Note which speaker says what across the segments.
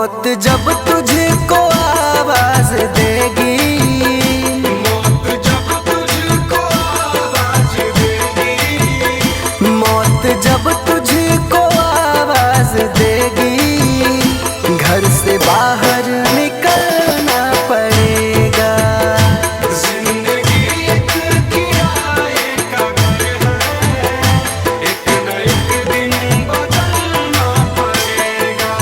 Speaker 1: मौत जब तुझको आवाज देगी,
Speaker 2: मौत जब तुझको आवाज देगी,
Speaker 1: मौत जब तुझको आवाज देगी, घर से बाहर निकलना पड़ेगा।
Speaker 2: जिंदगी एक किराए का घर है, एक न एक दिन बदलना पड़ेगा।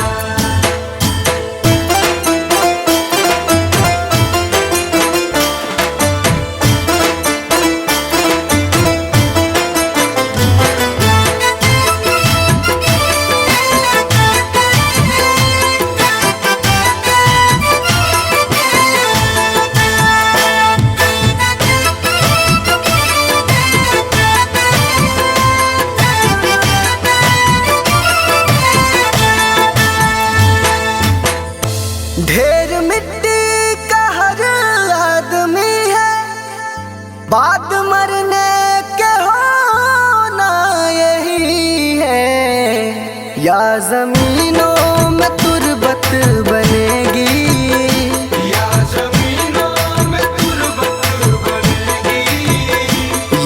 Speaker 1: ढेर मिट्टी का हर आदमी है, बाद मरने के होना यही है। या जमीनों में तुरबत बनेगी,
Speaker 2: या जमीनों में तुरबत बनेगी,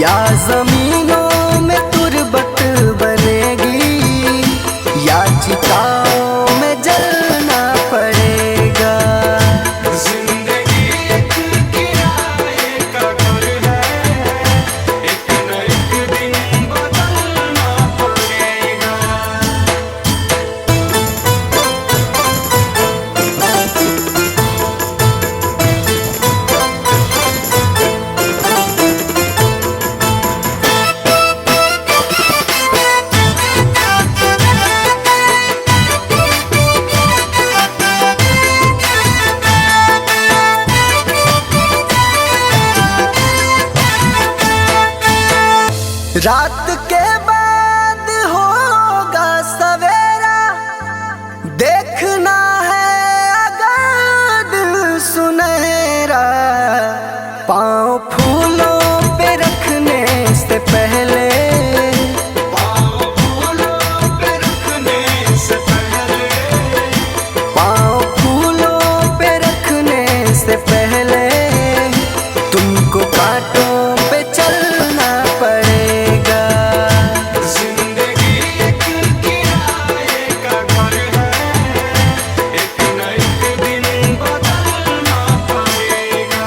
Speaker 1: या जमीनों में तुरबत बनेगी, या चिताओं में जलना पड़ेगा।
Speaker 2: जिंदगी एक किराए का घर है, एक न एक दिन बदलना पड़ेगा।
Speaker 1: रात के बाद होगा सवेरा, देखना है अगर दिल सुनहरा। पाँव फूलों पे रखने से पहले,
Speaker 2: पाँव फूलों पे रखने से पहले,
Speaker 1: पाँव फूलों पे रखने से पहले, तुमको कांटों पे चलना पड़ेगा।
Speaker 2: जिंदगी एक किराए का घर है, एक न एक दिन बदलना पड़ेगा।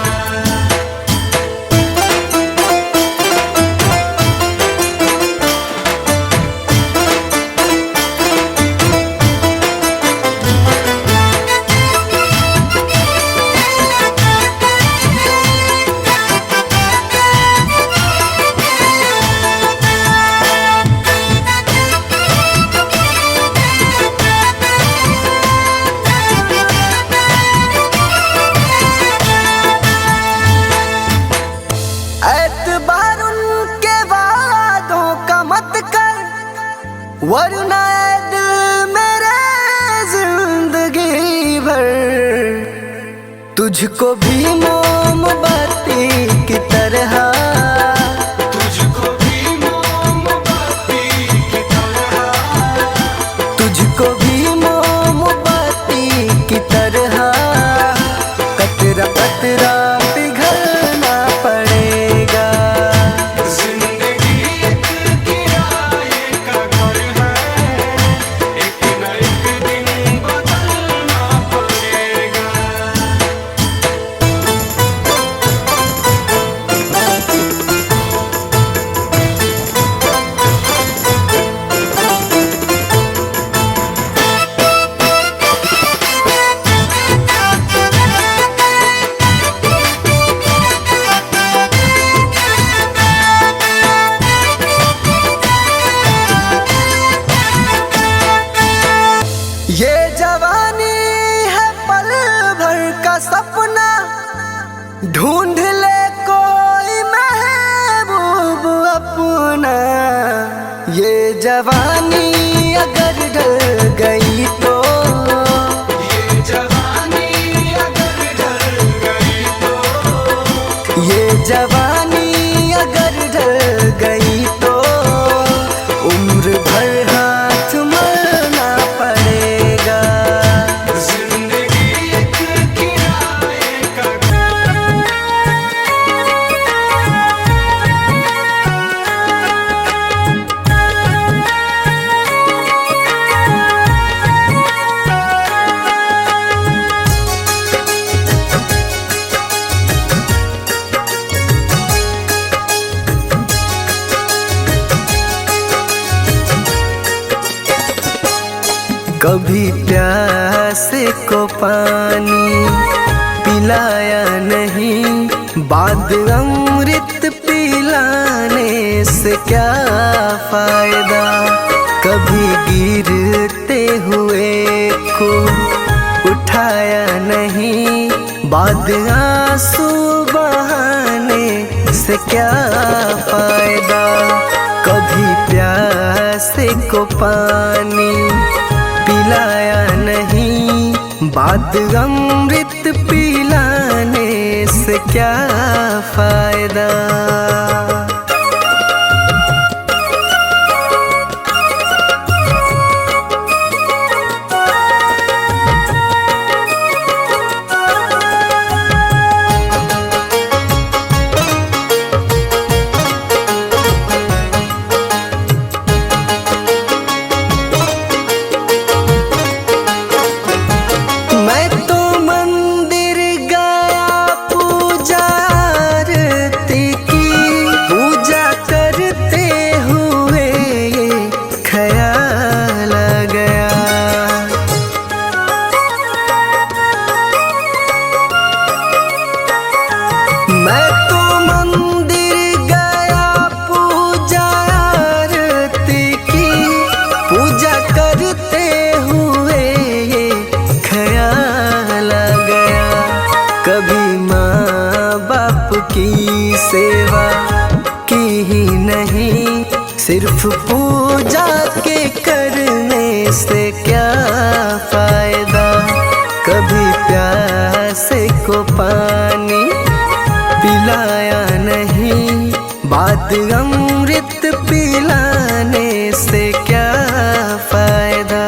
Speaker 1: एतबार उनके वादों का मत कर, वरना ऐ दिल मेरे जिंदगी भर तुझको भी मोमबत्ती की तरह,
Speaker 2: तुझको भी मोमबत्ती की तरह,
Speaker 1: तुझको भी मोमबत्ती की तरह, कतरा कतरा पिघलना पड़ेगा।
Speaker 2: जिंदगी एक किराए का घर है, एक न एक दिन बदलना पड़ेगा।
Speaker 1: ये जवानी है पल भर का सपना, ढूंढ ले कोई महबूब अपना। ये जवानी अगर ढल गई तो,
Speaker 2: ये जवानी अगर ढल गई तो,
Speaker 1: ये जवानी अगर ढल गई तो, उम्र भर हाथ मलना पड़ेगा।
Speaker 2: जिंदगी
Speaker 1: कभी प्यासे को पानी पिलाया नहीं, बाद अमृत पिलाने से क्या फायदा। कभी गिरते हुए को उठाया नहीं, बाद आंसू बहाने से क्या फायदा। कभी प्यासे को पानी पिलाया नहीं, बाद अमृत पिलाने से क्या फायदा। मैं तो मंदिर गया पूजा आरती की, पूजा करते हुए ये ख्याल आ गया। मैं तो मंदिर गया पूजा आरती की, पूजा करते हुए ये ख्याल आ गया। कभी माँ बाप की सेवा की ही नहीं, सिर्फ पूजा के करने से क्या फायदा। कभी प्यासे को पानी पिलाया नहीं, बाद अमृत पिलाने से क्या फायदा।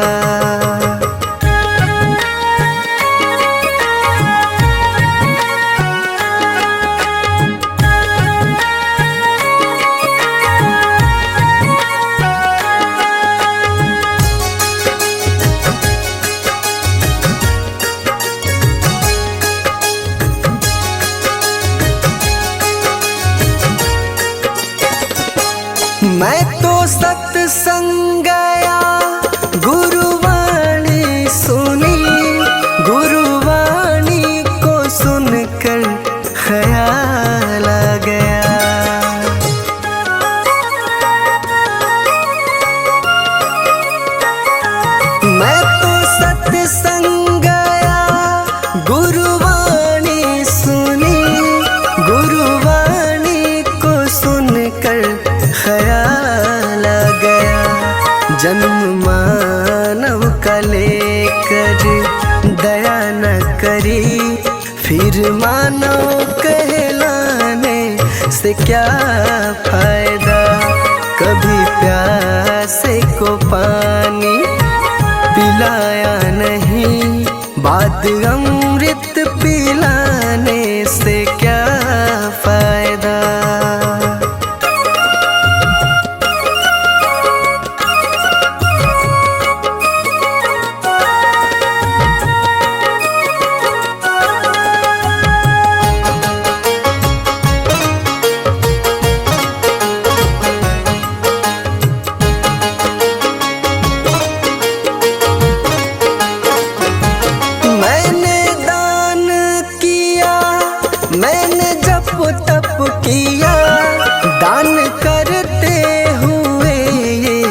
Speaker 1: मैं तो सत्संग गया गुरुवाणी सुनी, गुरुवाणी को सुनकर ख्याल आ गया। मैं तो सत्संग गया गुरुवाणी सुनी, गुरुवाणी को सुनकर ख्याल आ गया। जन्म मानव का लेकर दया न करी, फिर मानव कहलाने से क्या फायदा। कभी प्यासे को पानी पिलाया नहीं, बाद अमृत पिलाने से क्या फायदा। मैंने दान किया, मैंने जप तप किया, दान करते हुए ये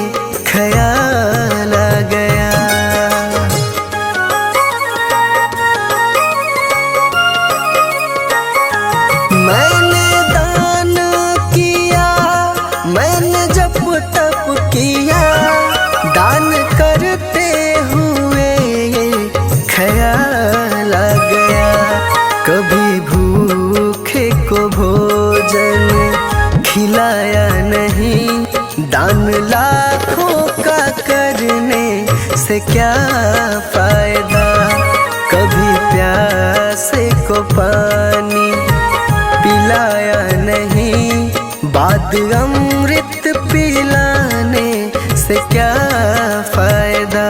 Speaker 1: ख्याल आ गया। मैंने दान किया, मैंने जप तप किया, दान करते हुए ये ख्याल आ गया। कभी भूखे को भोजन खिलाया नहीं, दान लाखों का करने से क्या फायदा। कभी प्यासे को पानी पिलाया नहीं, बाद अमृत पिलाने से क्या फायदा।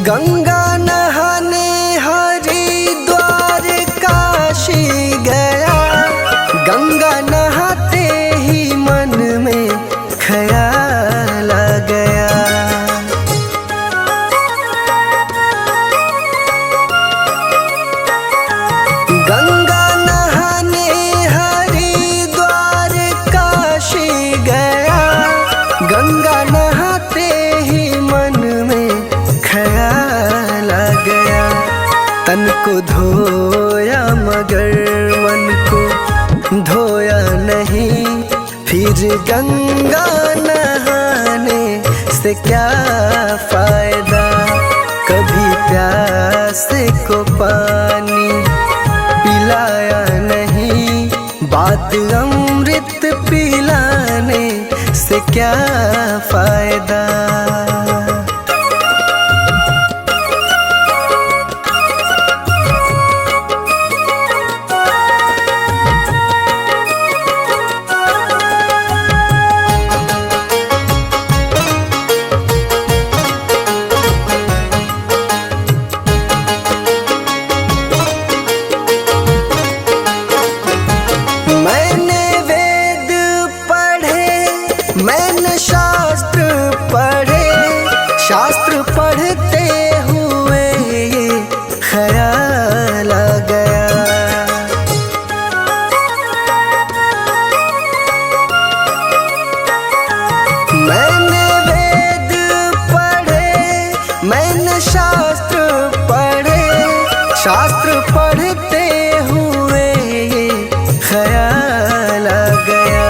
Speaker 1: गंगा नहाने हरिद्वार काशी गया, गंगा नहाते ही मन में ख्याल आ गया। गंगा नहाने हरिद्वार काशी गया, गंगा नहाते ही मन में ख्याल आ गया। तन को धोया मगर मन को धोया नहीं, फिर गंगा नहाने से क्या फायदा। कभी प्यास को पानी पिलाया नहीं, बात अमृत पिलाने से क्या फायदा। मैंने वेद पढ़े, मैंने शास्त्र पढ़े, शास्त्र पढ़ते हुए ये ख्याल आ गया। मैंने वेद पढ़े, मैंने शास्त्र पढ़े, शास्त्र पढ़ते हुए ये ख्याल आ गया।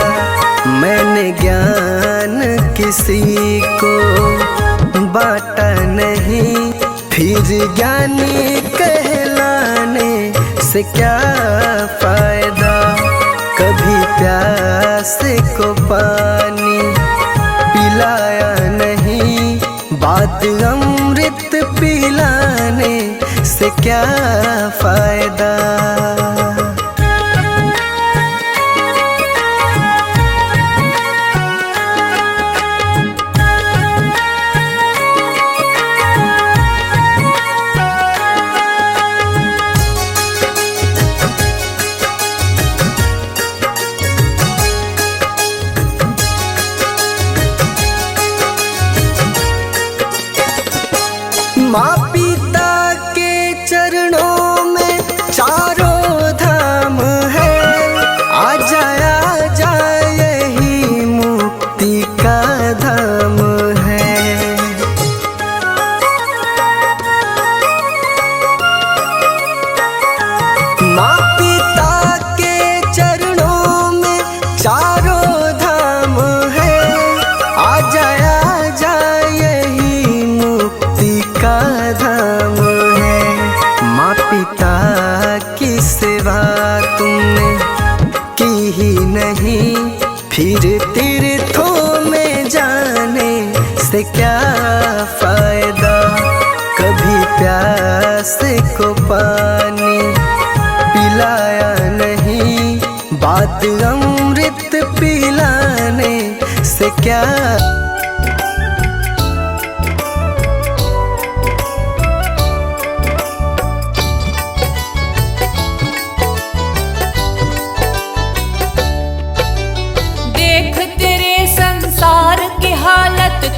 Speaker 1: मैंने ज्ञान किसी को बांटा नहीं, फिर ज्ञानी कहलाने से क्या फायदा। कभी प्यास को पानी पिलाया नहीं, बात अमृत पिलाने से क्या फायदा। माँ पिता के चरणों में चारों धाम है, आ जा यही मुक्ति का धाम है। माँ पिता के चरणों में चारों धाम है, आ जा यही मुक्ति का धाम है। माँ पिता की सेवा तुमने की ही नहीं, फिर तीर्थों में जाने से क्या फायदा। कभी प्यास को पानी पिलाया नहीं, बात अमृत पिलाने से क्या।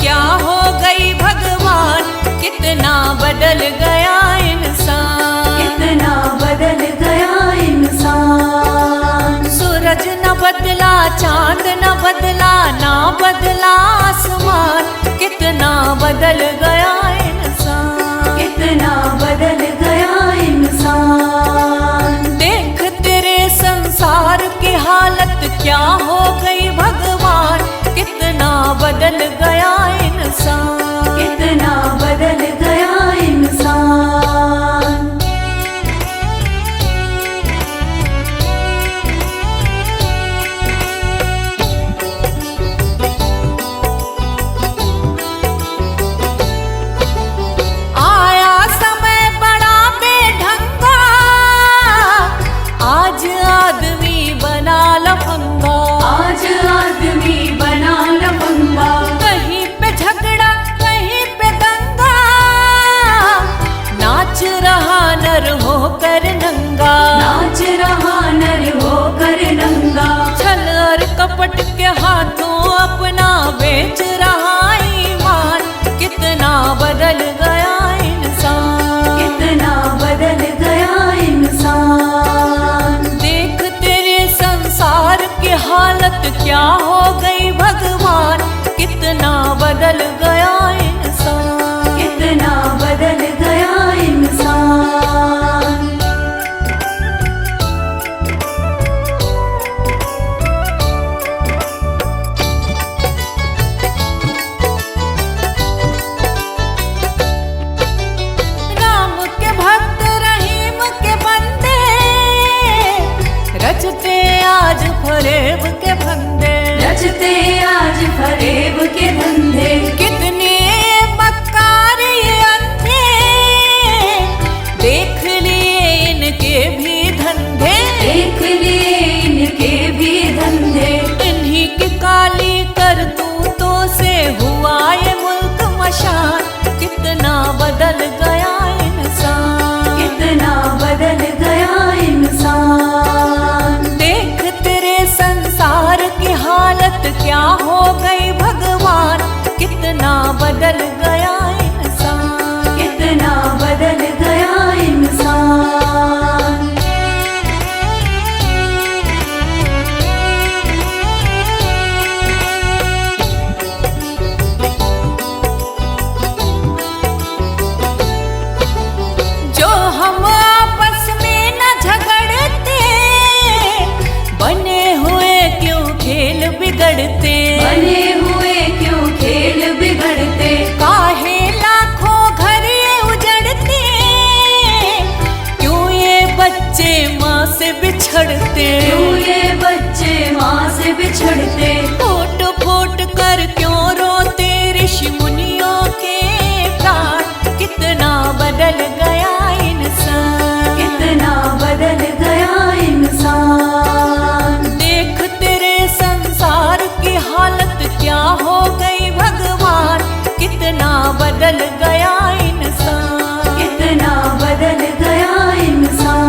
Speaker 3: क्या हो गई भगवान, कितना बदल गया इंसान,
Speaker 4: कितना बदल गया इंसान।
Speaker 3: सूरज न बदला, चांद न बदला, ना बदला आसमान, कितना बदल गया इंसान,
Speaker 4: कितना बदल गया इंसान।
Speaker 3: देख तेरे संसार की हालत क्या हो गई भगवान, कितना बदल गया इंसान,
Speaker 4: कितना बदल गया इंसान।
Speaker 3: लपट के हाथों अपना बेच रहा ईमान, कितना बदल गया इंसान,
Speaker 4: कितना बदल गया इंसान।
Speaker 3: देख तेरे संसार की हालत क्या हो गई भगवान, कितना बदल गया इंसान,
Speaker 4: कितना बदल गया इंसान।
Speaker 3: राम के भक्त रहीम के बंदे, रचते आज फरेब के फंदे,
Speaker 4: रचते आज फरेब के धंधे।
Speaker 3: कितने मक्कार ये अंधे, देख लिए इनके भी धंधे,
Speaker 4: देख लिए इनके भी धंधे।
Speaker 3: इन्हीं की काली करतूतों से हुआ ये मुल्क मशान, कितना बदल गया इंसान,
Speaker 4: कितना बदल गया इंसान।
Speaker 3: देख तेरे संसार की हालत क्या हो गई भगवान, कितना बदल गया इंसान,
Speaker 4: कितना बदल गया इंसान।
Speaker 3: जो हम आपस में न झगड़ते, बने हुए क्यों खेल बिगड़ते,
Speaker 4: बने हुए क्यों खेल बिगड़ते।
Speaker 3: काहे लाखों घर ये उजड़ते, क्यों ये बच्चे माँ से बिछड़ते,
Speaker 4: क्यों ये बच्चे माँ से बिछड़ते।
Speaker 3: फूट फूट कर क्यों रोते ऋषि मुनियों के प्राण, कितना बदल गया इंसान,
Speaker 4: कितना बदल गया इंसान।
Speaker 3: देख तेरे संसार की हालत क्या हो गई भगवान, कितना बदल गया इंसान,
Speaker 4: कितना बदल गया इंसान।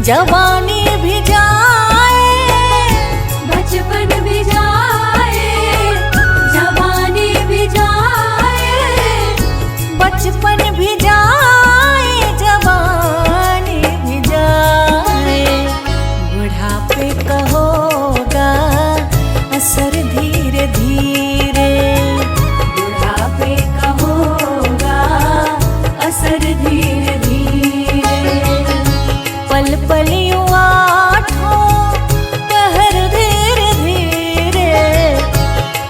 Speaker 3: जवानी भी जाए,
Speaker 4: बचपन भी जाए, जवानी भी जाए,
Speaker 3: बचपन भी जाए, जवानी भी जाए। बुढ़ापे का होगा असर धीरे धीरे,
Speaker 4: बुढ़ापे का होगा असर धीरे धीरे।
Speaker 3: पल पल यूं आठों पहर धीरे धीरे,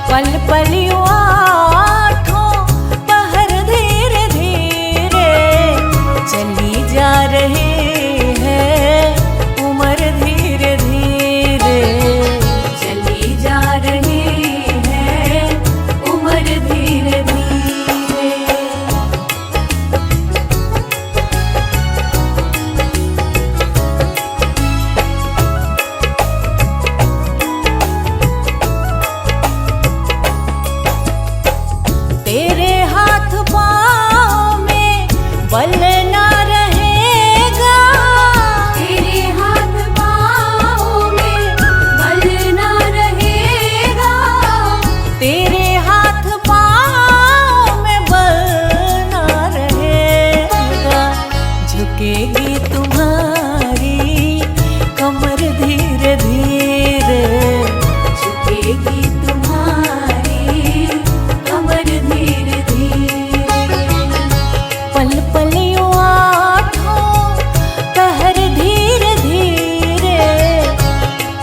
Speaker 3: पल पल यूं आठों पहर धीरे धीरे। चली जा रही है उम्र धीरे धीरे,
Speaker 4: चली जा रही है उम्र धीरे धीरे।
Speaker 3: तेरे हाथ पाँव में बल ना रहेगा,
Speaker 4: तेरे हाथ पाँव में बल ना रहेगा,
Speaker 3: तेरे हाथ पाँव में बल ना रहेगा। झुकेगी तुम्हारी कमर धीरे धीरे,
Speaker 4: झुकेगी तुम्हारी कमर धीरे धीरे।
Speaker 3: पल पल यूं आठों पहर धीरे धीरे,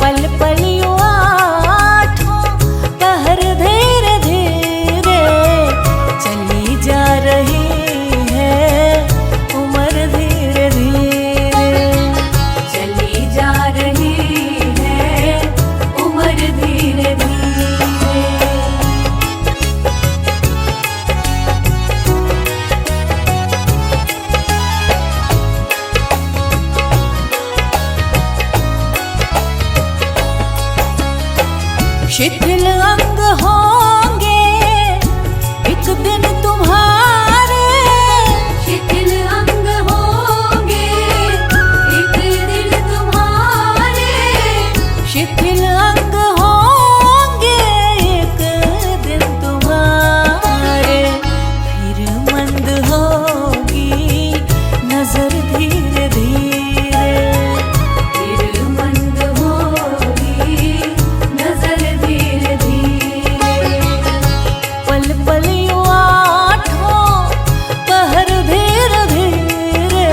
Speaker 3: पल पल यूं आठों पहर धीरे धीरे। चली जा रही है उम्र धीरे धीरे,
Speaker 4: चली जा रही है उम्र धीरे धीरे।
Speaker 3: शिथिल अंग होंगे एक दिन तुम्हारे,
Speaker 4: शिथिल अंग होंगे एक दिन तुम्हारे,
Speaker 3: शिथिल अंग होंगे एक दिन तुम्हारे। फिर मंद होगी नजर धीरे धीरे,
Speaker 4: फिर मंद होगी नजर धीरे धीरे।
Speaker 3: पल पल यूं आठों पहर धीरे धीरे,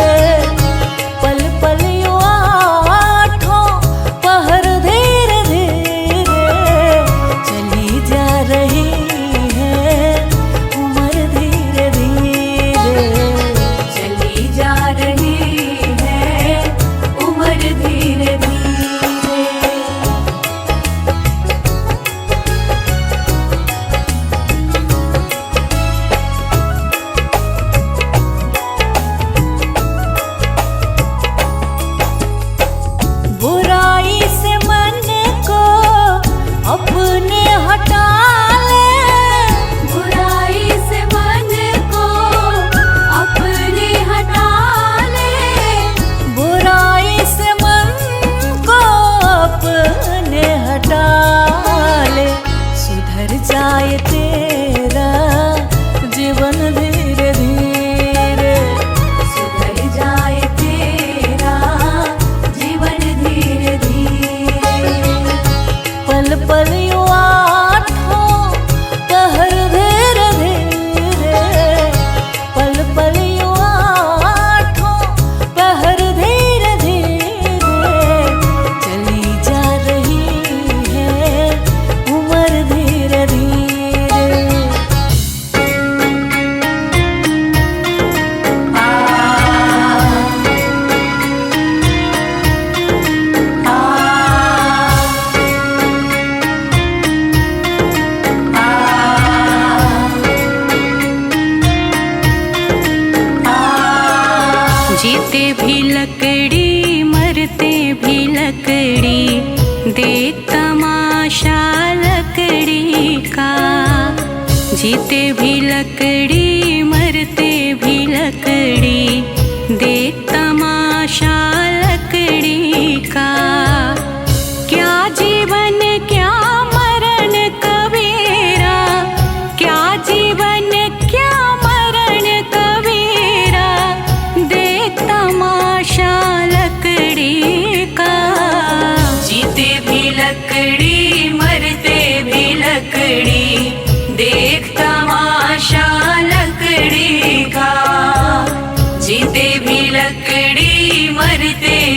Speaker 3: पल पल यूं आठों पहर धीरे धीरे। चली जा रही है उम्र धीरे धीरे,
Speaker 4: चली जा रही है उम्र धीरे धीरे।
Speaker 3: बुराई से मन को अपने हटा ले,
Speaker 4: बुराई से मन को अपने हटा ले,
Speaker 3: बुराई से मन को अपने हटा ले। सुधर जाए तेरा जीवन धीरे धीरे,
Speaker 4: सुधर जाए तेरा जीवन धीरे धीरे।
Speaker 3: पल पल यूं आठों पहर धीरे धीरे, पल पल यूं आठों पहर धीरे धीरे। चली जा रही है उम्र धीरे धीरे।
Speaker 5: जीते भी लकड़ी मरते भी लकड़ी, दे तमाशा लकड़ी का। जीते भी लकड़ी मरते भी लकड़ी, दे तमाशा लकड़ी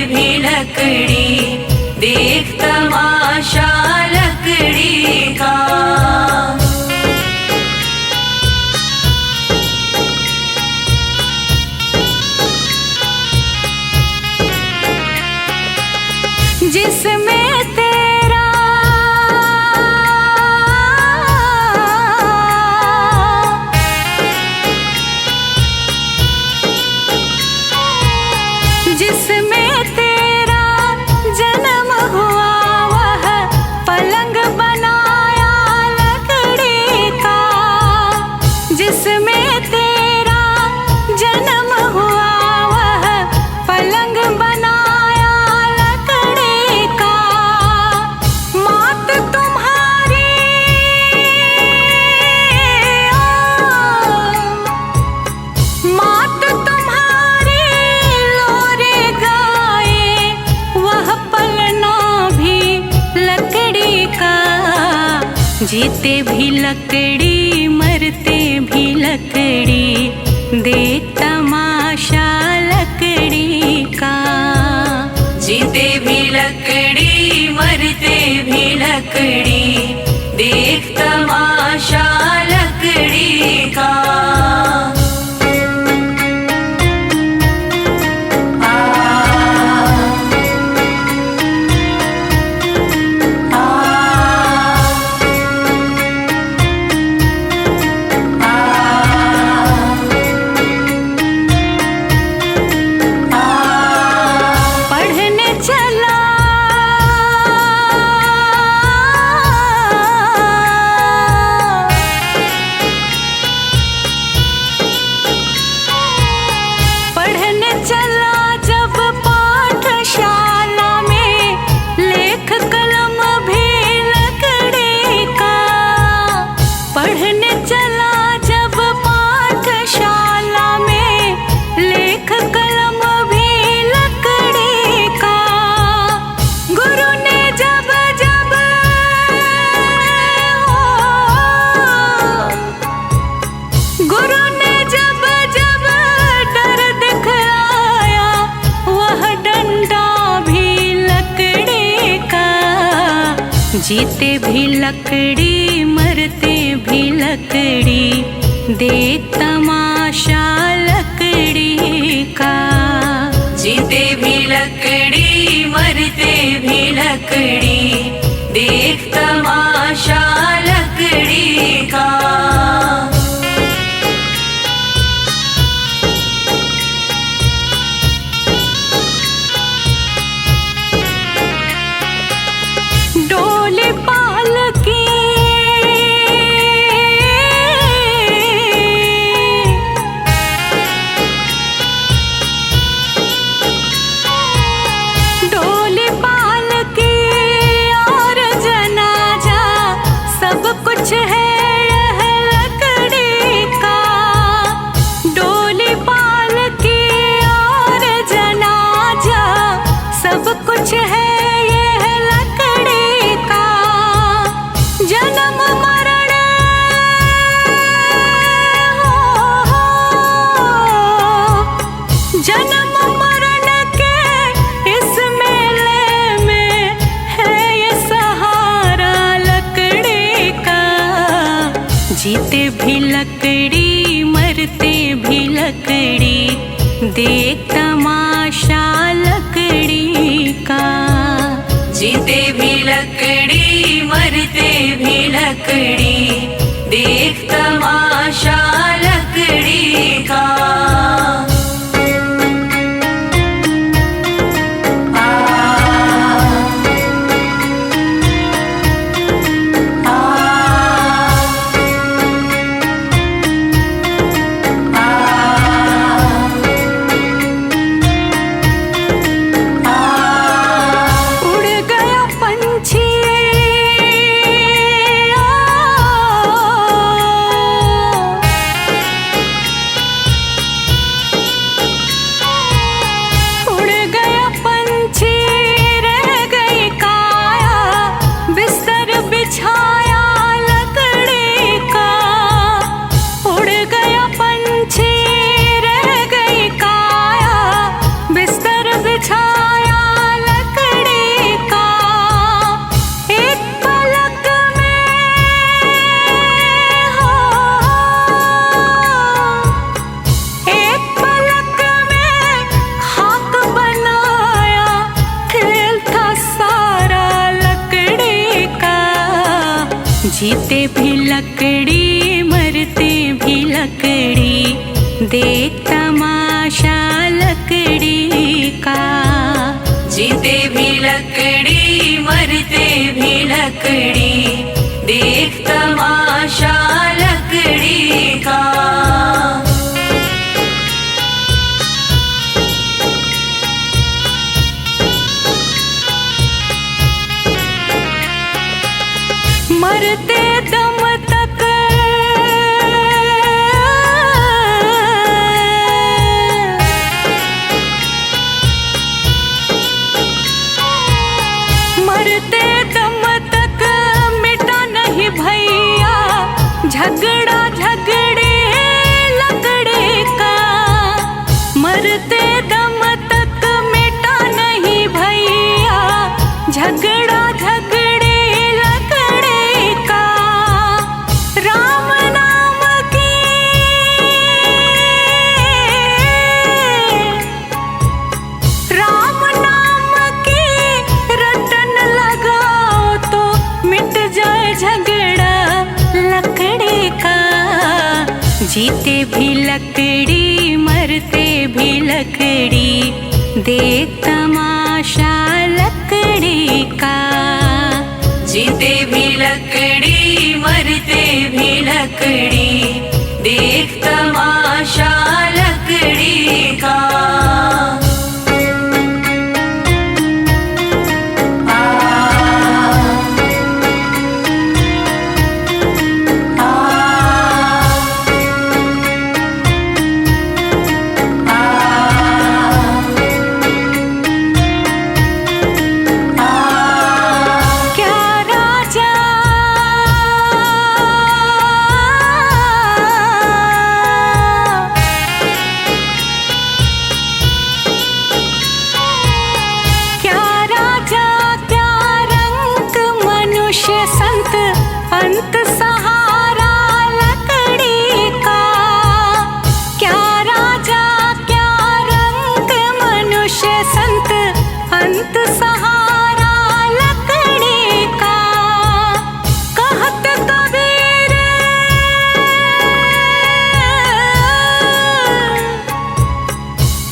Speaker 4: भी लकड़ी देख तमाशा लकड़ी का।
Speaker 5: जिसमें तेरा जन्म हुआ वह पलंग बनाया लकड़ी का। जिसमें तेरा जन्म हुआ वह पलंग बनाया लकड़ी का। मात तुम्हारी मात तुम्हारी लोरे गाए वह पलना भी लकड़ी का। जीते भी लकड़ी मरते भी लकड़ी देख तमाशा लकड़ी का।
Speaker 4: जीते भी लकड़ी मरते भी लकड़ी देख तमाशा लकड़ी का।
Speaker 5: पढ़ने चला पढ़ने चला जब पाठशाला में लेख कलम भी लकड़ी का। पढ़ने चला जब पाठशाला में लेख कलम भी लकड़ी का। गुरु ने जब जब गुरु ने जब जब डर दिखलाया वह डंडा भी लकड़ी का। जीते भी लकड़ी मरते भी लकड़ी देख तमाशा लकड़ी का।
Speaker 4: जीते भी लकड़ी मरते भी लकड़ी देख तमाशा लकड़ी का।
Speaker 5: डोली पालकी डोली पालकी और जनाजा सब कुछ है यह लकड़ी का। डोली पालकी और जनाजा सब कुछ है यह लकड़ी का। जन्म मरण जन्म मरण के इस मेले में है ये सहारा लकड़ी का। जीते भी लकड़ी मरते भी लकड़ी देख तमाशा लकड़ी का।
Speaker 4: जीते भी लकड़ी मरते भी लकड़ी देख तमाशा लकड़ी का।
Speaker 5: उड़ गया पंछी जीते भी लकड़ी मरते भी लकड़ी, देख तमाशा लकड़ी का।
Speaker 4: जीते भी लकड़ी मरते भी लकड़ी, देख तमाशा लकड़ी का।
Speaker 5: मरते दम तक मरते दम तक मिटा नहीं भैया झगड़ा झगड़े लकड़े का। मरते दम तक मिटा नहीं भैया झगड़ा झगड़े लकड़े का। राम नाम की राम नाम की रटन लगाओ तो मिट जाए झगड़ा लकड़ी का। जीते भी लकड़ी मरते भी लकड़ी, देख तमाशा लकड़ी का।
Speaker 4: जीते भी लकड़ी मरते भी लकड़ी, देख तमाशा लकड़ी का।
Speaker 5: क्या राजा क्या राजा क्या रंग मनुष्य संत अंत सहारा लकड़ी का। क्या राजा क्या रंग मनुष्य संत अंत सहारा लकड़ी का। कहत कबीर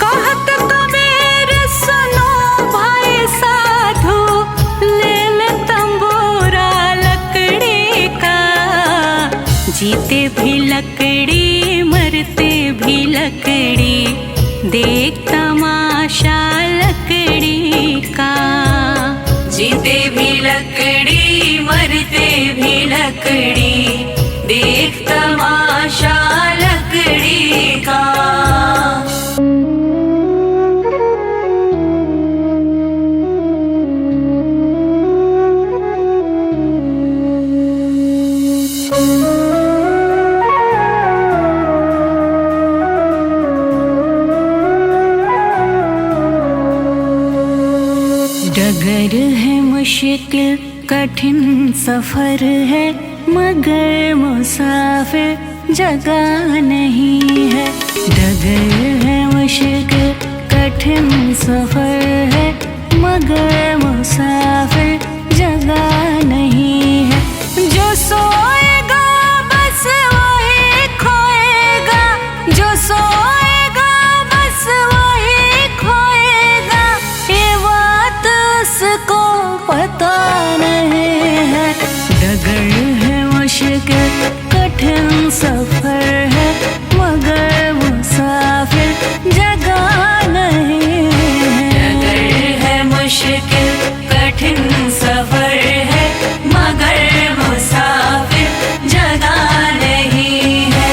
Speaker 5: कहत कबीर सुनो भाई साधु, ले ले तंबूरा लकड़ी का। जीते भी लकड़ी मरते भी लकड़ी, देख तमाशा लकड़ी का।
Speaker 4: जीते भी लकड़ी मरते भी लकड़ी, देख तमाशा लकड़ी का।
Speaker 5: डगर है मुश्किल कठिन सफर है, मगर मुसाफिर जगह नहीं है। डगर है मुश्किल कठिन सफर है, मगर मुसाफिर जगह नहीं है। जो सोएगा बस वही खोएगा, जो सोएगा बस वही खोएगा, ये बात उसको पता नहीं है। डगर है मुश्किल कठिन सफर है, मगर मुसाफिर जगह नहीं है।
Speaker 4: डगर है मुश्किल कठिन सफर है, मगर मुसाफिर जगह नहीं है।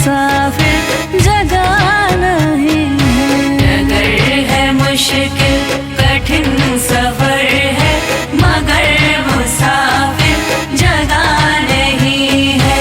Speaker 5: मुसाफिर जगह नहीं है। डगर है मुश्किल कठिन सफर है, मगर मुसाफिर जगह नहीं है।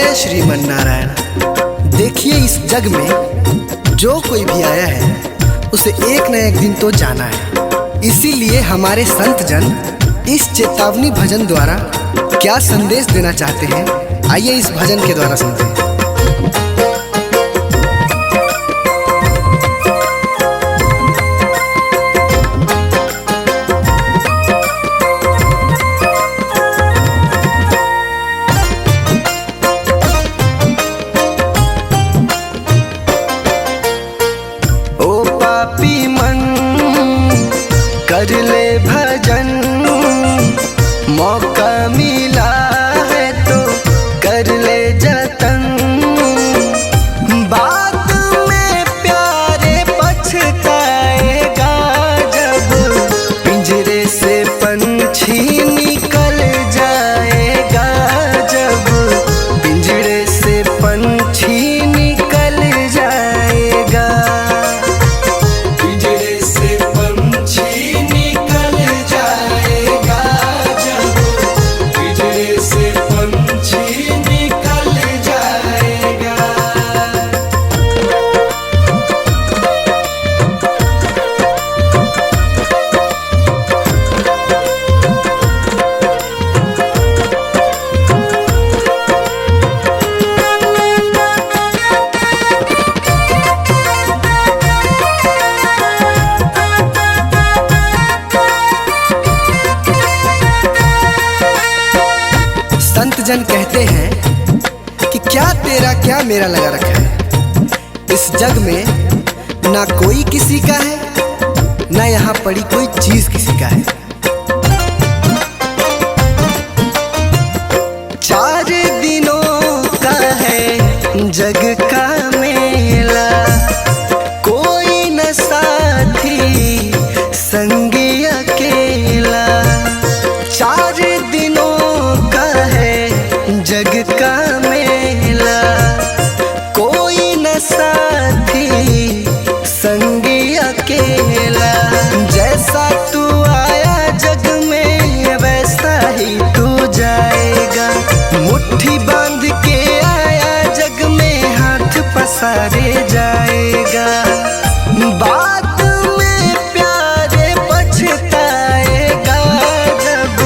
Speaker 1: जय श्रीमन नारायण। देखिए, इस जग में जो कोई भी आया है उसे एक न एक दिन तो जाना है। इसीलिए हमारे संत जन इस चेतावनी भजन द्वारा क्या संदेश देना चाहते हैं, आइए इस भजन के द्वारा सुनते हैं।
Speaker 2: पापी मन कर ले भजन, मौका मिला है तो कर ले जतन। बाद में प्यारे पछताएगा जब पिंजरे से पंछी निकल जाएगा, जब पिंजरे से पंछी निकल जाएगा।
Speaker 1: संत जन कहते हैं कि क्या तेरा क्या मेरा लगा रखा है। इस जग में ना कोई किसी का है, ना यहाँ पड़ी कोई चीज किसी का है।
Speaker 2: 4 दिनों का है जग का मेला, कोई न साथी संगी अकेला। 4 दिनों का है जग का मेला, कोई न साथी संगी अकेला। जैसा तू आया जग में वैसा ही तू जाएगा। मुट्ठी बांध के आया जग में हाथ पसारे जाएगा। बाद में प्यारे पछताएगा जब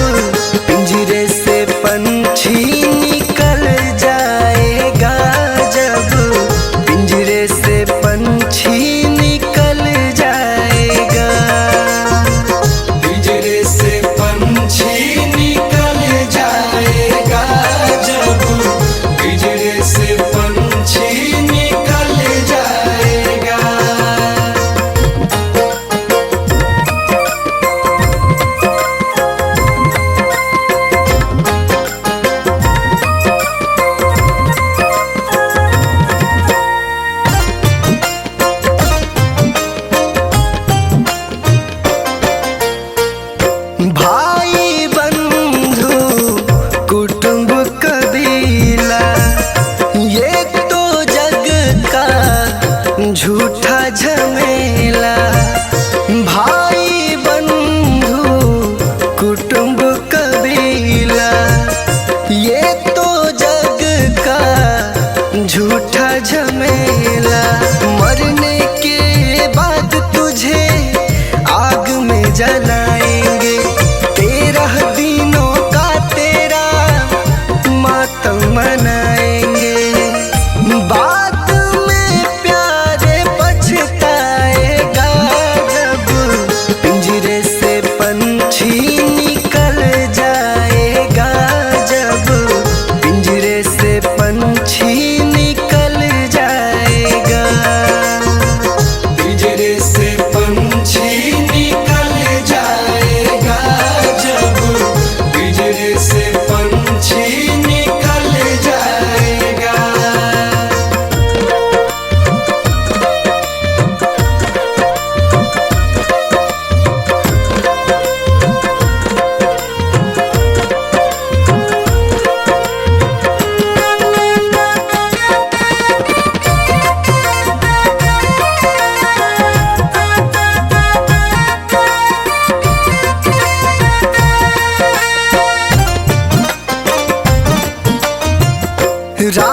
Speaker 2: पिंजरे से पंछी निकल जाएगा, जब पिंजरे से पंछी निकल जाएगा। पिंजरे से पंछी निकल जाएगा, जब पिंजरे से पंछी निकल जाएगा।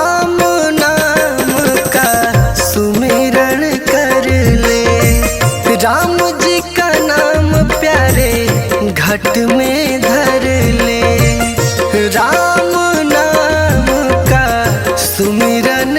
Speaker 2: राम नाम का सुमिरन कर ले। राम जी का नाम प्यारे घट में धर ले। राम नाम का सुमिरन